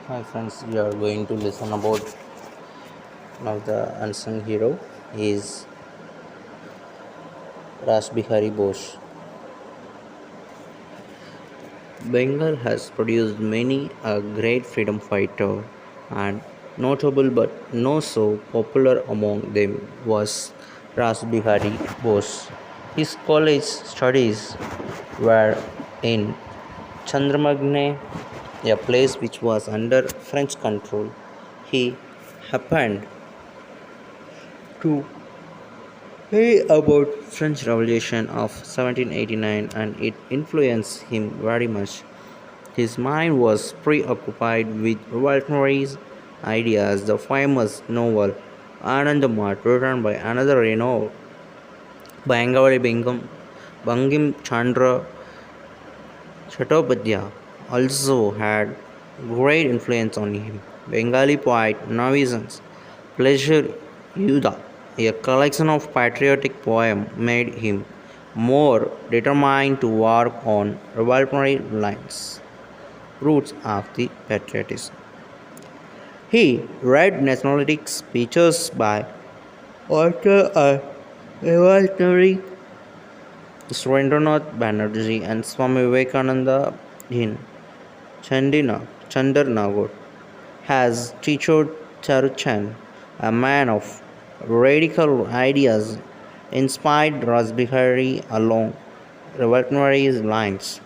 Hi friends, we are going to listen about one of the unsung hero. He is Rash Bose. Bengal has produced many a great freedom fighter, and notable but not so popular among them was Rash Bose. His college studies were in Chandramagne, a place which was under French control. He happened to he about French Revolution of 1789 and it influenced him very much. His mind was preoccupied with revolutionary ideas. The famous novel Anandamat, written by another renowned Bangali Bangim Chandra Chattopadhyay, also had great influence on him. Bengali poet Navisan's Pleasure Yuddha, a collection of patriotic poems, made him more determined to work on revolutionary lines, roots of the patriotism. He read nationalistic speeches by author and revolutionary Surendranath Banerjee and Swami Vivekananda in Chandarnagar has teacher Charuchan, a man of radical ideas, inspired Rasbihari along revolutionary lines.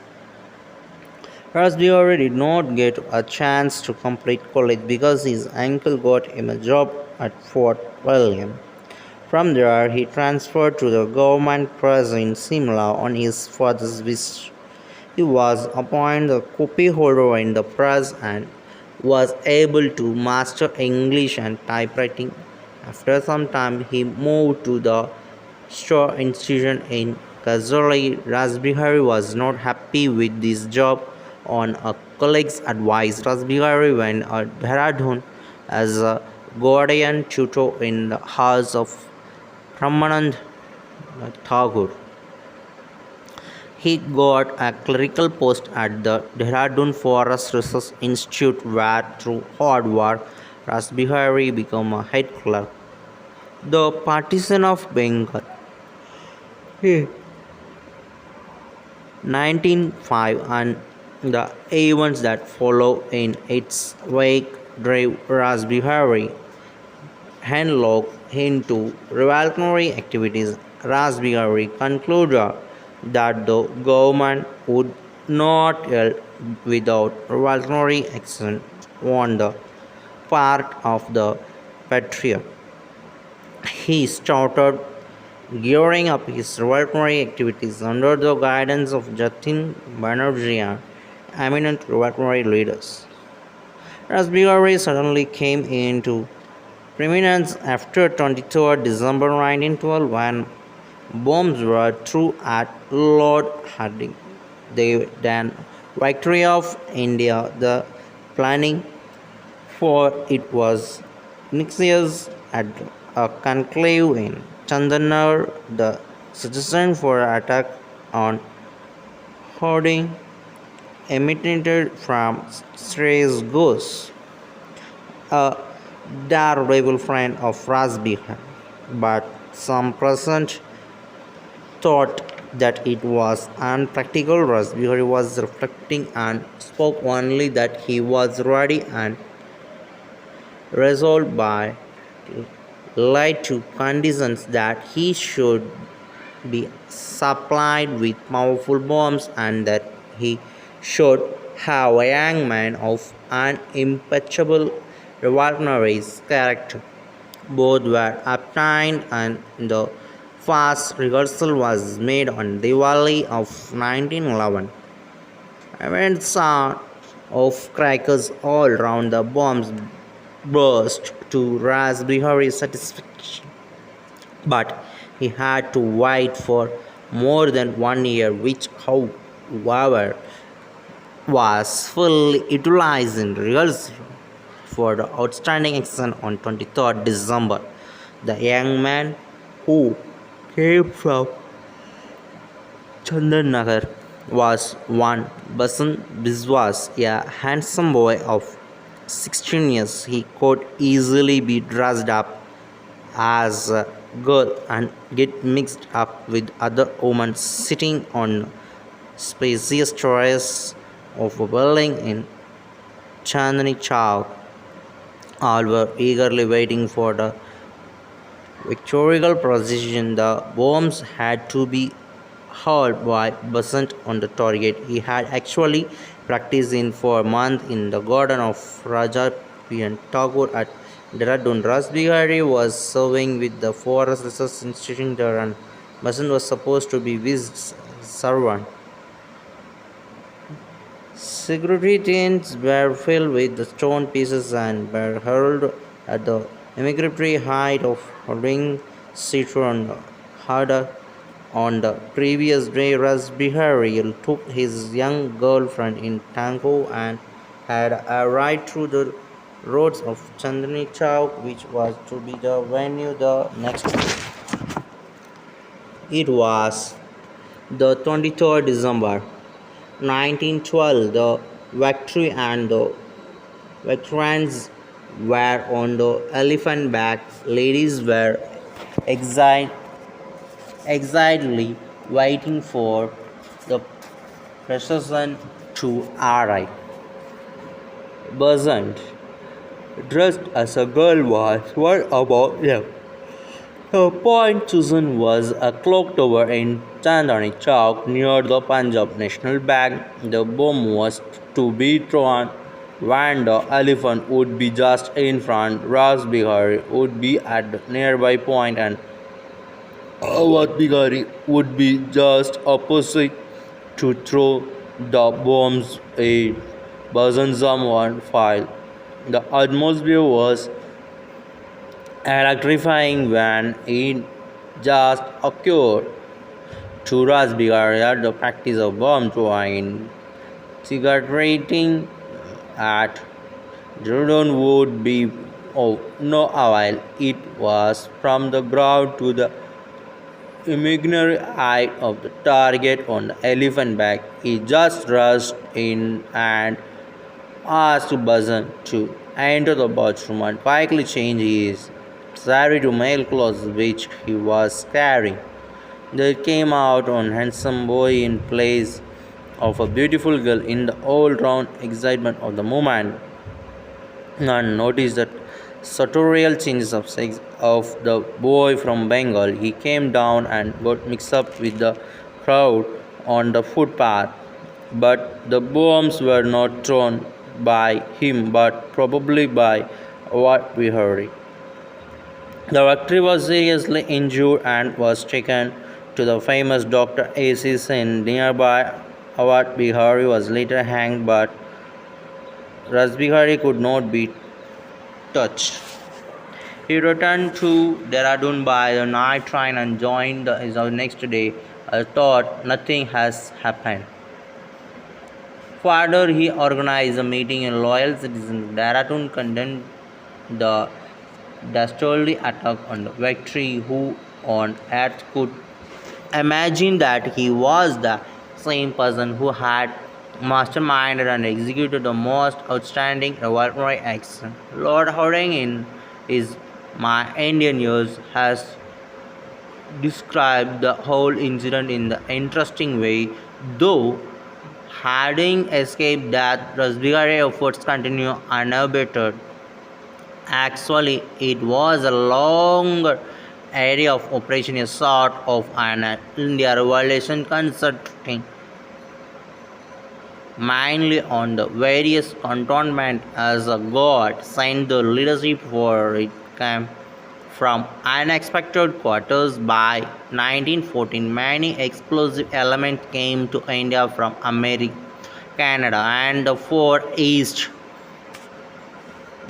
Rasbihari did not get a chance to complete college because his uncle got him a job at Fort William. From there, he transferred to the government press in Simla on his father's wish. He was appointed a copy holder in the press and was able to master English and typewriting. After some time, he moved to the Store Institution in Kazoli. Rasbihari was not happy with this job. On a colleague's advice, Rasbihari went to Dehradun as a guardian tutor in the house of Ramanand Tagore. He got a clerical post at the Dehradun Forest Research Institute where through hard work Rasbihari became a head clerk. The partition of Bengal in 1905 and the events that follow in its wake drove Rasbihari headlong into revolutionary activities. Rasbihari concluded that the government would not yield without revolutionary action on the part of the patriot. He started gearing up his revolutionary activities under the guidance of Jatin Banerjee and eminent revolutionary leaders. Rasbihari suddenly came into prominence after 23rd December 1912 when bombs were thrown at Lord Hardinge. The then victory of India, the planning for it was initiated at a conclave in Chandanar. The suggestion for attack on Hardinge emanated from Strays Ghosh, a daredevil friend of Rasbihar, but some present thought that it was unpractical. Rasbihari was reflecting and spoke only that he was ready and resolved by lied to conditions that he should be supplied with powerful bombs and that he should have a young man of an impeccable revolutionary character. Both were obtained and the first rehearsal was made on Diwali of 1911. Events sound of crackers all round the bombs burst to Raspberry's satisfaction. But he had to wait for more than 1 year, which, however, was fully utilized in rehearsal for the outstanding action on 23rd December. The young man who came from Chandarnagar was one Basan Biswas, a handsome boy of 16 years, he could easily be dressed up as a girl and get mixed up with other women sitting on spacious terrace of a building in Chandni Chowk. All were eagerly waiting for the victorial procession. The bombs had to be hurled by Basant on the target. He had actually practiced in for a month in the garden of Raja Pian Tagore at Dehradun. Ras Bigari was serving with the Forest Research Institute there, and Basant was supposed to be his servant. Security tents were filled with the stone pieces and were hurled at the imaginary height of ring citron harder. On the previous day, Ras Bihari took his young girlfriend in tango and had a ride through the roads of Chandni Chowk, which was to be the venue the next day. It was the 23rd December 1912. The victory and the veterans were on the elephant back. Ladies were exiled excitedly waiting for the procession to arrive. Besant, dressed as a girl, was one about them. Her point chosen was a clock tower in Chandani Chowk near the Punjab National Bank. The bomb was to be thrown when the elephant would be just in front. Ras Bihari would be at the nearby point and what Bigari would be just opposite to throw the bombs a Bazanzam file. The atmosphere was electrifying when it just occurred to Ras Bigari that the practice of bomb throwing cigaretting at Jordan would be of no avail. It was from the ground to the imaginary eye of the target on the elephant back. He just rushed in and asked Bazan to enter the bathroom and quickly change his sari to male clothes which he was carrying. There came out a handsome boy in place of a beautiful girl in the all-round excitement of the moment. None noticed the sartorial changes of sex of the boy from Bengal. He came down and got mixed up with the crowd on the footpath. But the bombs were not thrown by him, but probably by what we heard. The victory was seriously injured and was taken to the famous Dr. A.C. Sen nearby. Awad Bihari was later hanged, but Rasbihari could not be touched. He returned to Dehradun by the night train and joined the next day. I thought nothing has happened. Further, he organized a meeting in loyal citizens. Dehradun condemned the dastardly attack on the victory. Who on earth could imagine that he was the same person who had masterminded and executed the most outstanding revolutionary action? Lord Harding, in his My Indian Years, has described the whole incident in the interesting way. Though Harding escaped death, Rasbihari efforts continue unabated. Actually, it was a longer area of operation, a sort of an India revolution concentrating mainly on the various cantonment as a god sent the leadership for it came from unexpected quarters. By 1914, many explosive elements came to India from America, Canada, and the Far East.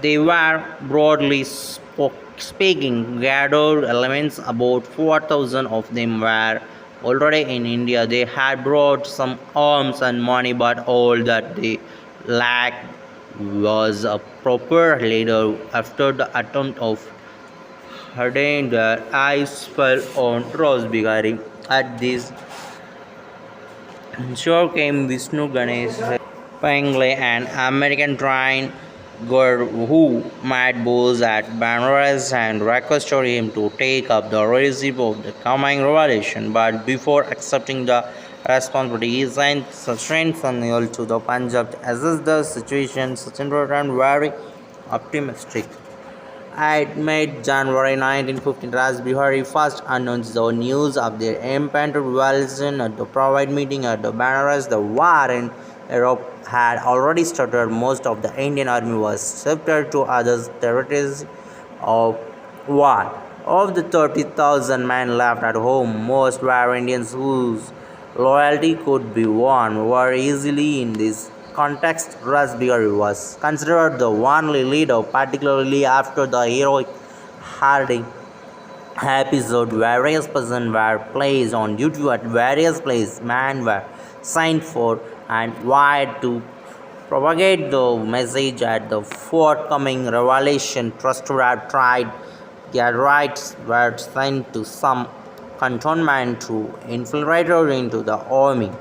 They were broadly speaking gathered elements. About 4,000 of them were already in India. They had brought some arms and money, but all that they lacked was a proper leader. After the attempt of Harding, their eyes fell on Rose Bigari. At this sure came Vishnu Ganesh Pangle, an American trained who met Bose at Banaras and requested him to take up the leadership of the coming revolution. But before accepting the responsibility, he sent Sachin Sanil to the Punjab to assess the situation. Sachin returned very optimistic. At mid-January 1915, Ras Bihari first announced the news of their impending revolution at the private meeting at the Banaras. The war in Europe had already started. Most of the Indian army was shifted to other territories of war. Of the 30,000 men left at home, most were Indians whose loyalty could be won very easily. In this context, Rash was considered the only leader, particularly after the heroic Harding episode. Various persons were placed on duty at various places. Men were signed for and wired to propagate the message at the forthcoming revelation. Trusted had tried their rights were sent to some cantonment to infiltrate into the army.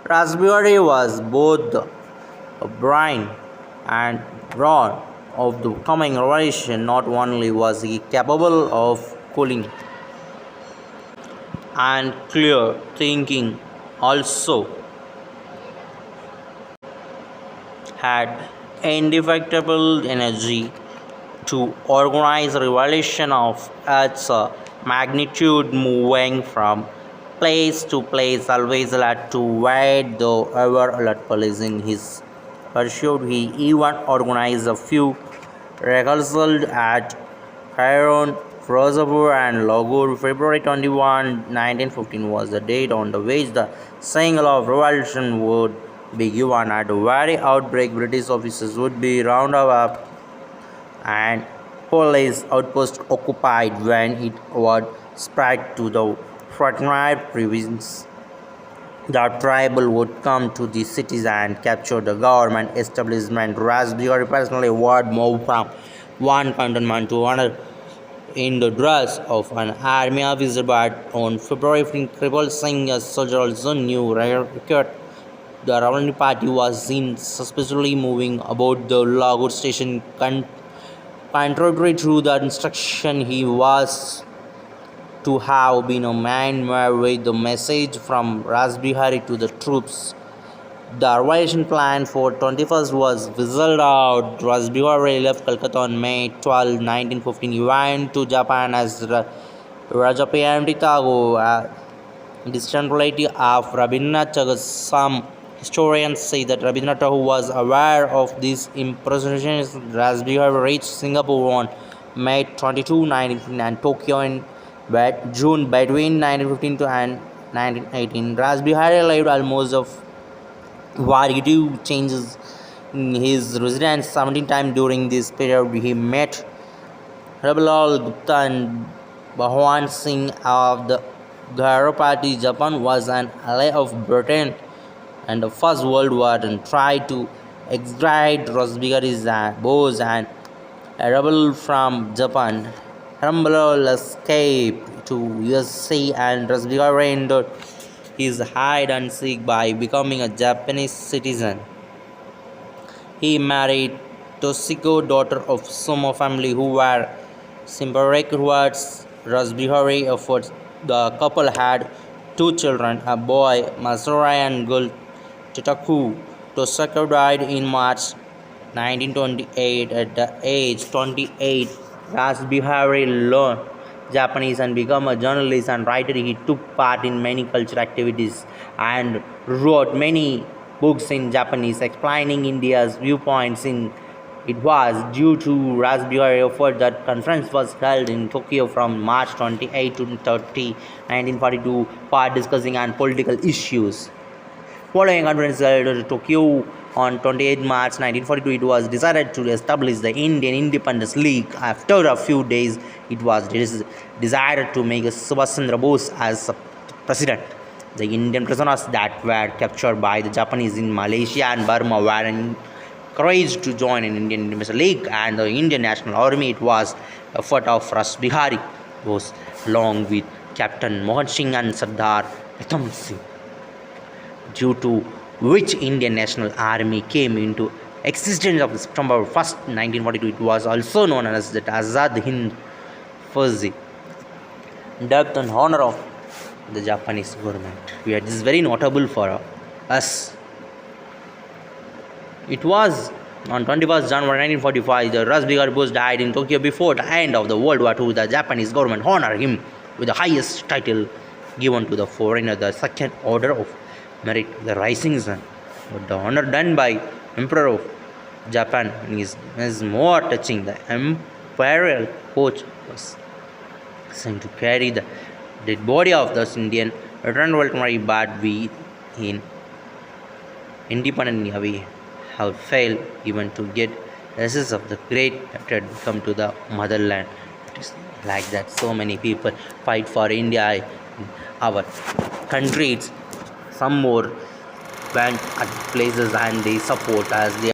Raspberry was both the brain and brawn of the coming revolution. Not only was he capable of cooling and clear thinking, also had indefatigable energy to organize a revolution of its magnitude, moving from place to place, always had to wait the ever alert police in his pursuit. He even organized a few rehearsals at Cairo, Firozpur, and Lahore. February 21, 1915 was the date on which the signal of revolution would be given. At the very outbreak, British officers would be rounded up and police outposts occupied. When it would spread to the frontier province, the tribal would come to the cities and capture the government establishment. Raspberry personally would move from one cantonment to another in the dress of an army officer, but on February 15, Kripal Singh, a soldier also knew record the Revolutionary Party was seen suspiciously moving about the Lahore station. Contrary to the instruction, he was to have been a man with the message from Raspberry to the troops. The revolution plan for 21st was fizzled out. Raspberry left Calcutta on May 12, 1915. He went to Japan as Rajapayam Tagore, a distant relative of Rabindranath Tagore. Some historians say that Rabindranath Tagore was aware of these impersonations. Raspberry reached Singapore on May 22, 1915, and Tokyo in June. Between 1915 and 1918, Raspberry lived almost of variety changes in his residence 17 times during this period. He met Rabilal Gupta and Bhawan Singh of the Garo Party. Japan was an ally of Britain and the First World War and tried to extradite Bigari's Bose and a rebel from Japan. Rabilal escaped to USA and Bigari ended his hide and seek by becoming a Japanese citizen. He married Toshiko, daughter of Sumo family, who were sympathetic towards Raspberry efforts. The couple had two children, a boy, Masarai, and girl, Tetaku. Tosaka died in March 1928 at the age 28. Raspberry learned Japanese and became a journalist and writer. He took part in many cultural activities and wrote many books in Japanese explaining India's viewpoints. It was due to Raspberry effort that conference was held in Tokyo from March 28 to 30, 1942 for discussing and political issues. Following conference held in Tokyo on 28 March 1942, it was decided to establish the Indian Independence League. After a few days, it was decided to make Subhash Chandra Bose as president. The Indian prisoners that were captured by the Japanese in Malaysia and Burma were encouraged to join in Indian Independence League and the Indian National Army. It was a effort of Rash Bose along with Captain Mohan Singh and Sardar Pratam Singh, due to which Indian National Army came into existence of September 1st, 1942. It was also known as the Azad Hind Fauji, dubbed in honor of the Japanese government. This is very notable for us. It was on 21st January 1945, the Rash Bigari Bose died in Tokyo before the end of the World War II. The Japanese government honored him with the highest title given to the foreigner, the Second Order of Merit, the Rising Sun. But the honor done by Emperor of Japan is more touching. The imperial coach was sent to carry the dead body of the Indian returned military, but we in independent we have failed even to get essence of the great after come to the motherland. It is like that. So many people fight for India, our country. Some more went at places and they support as they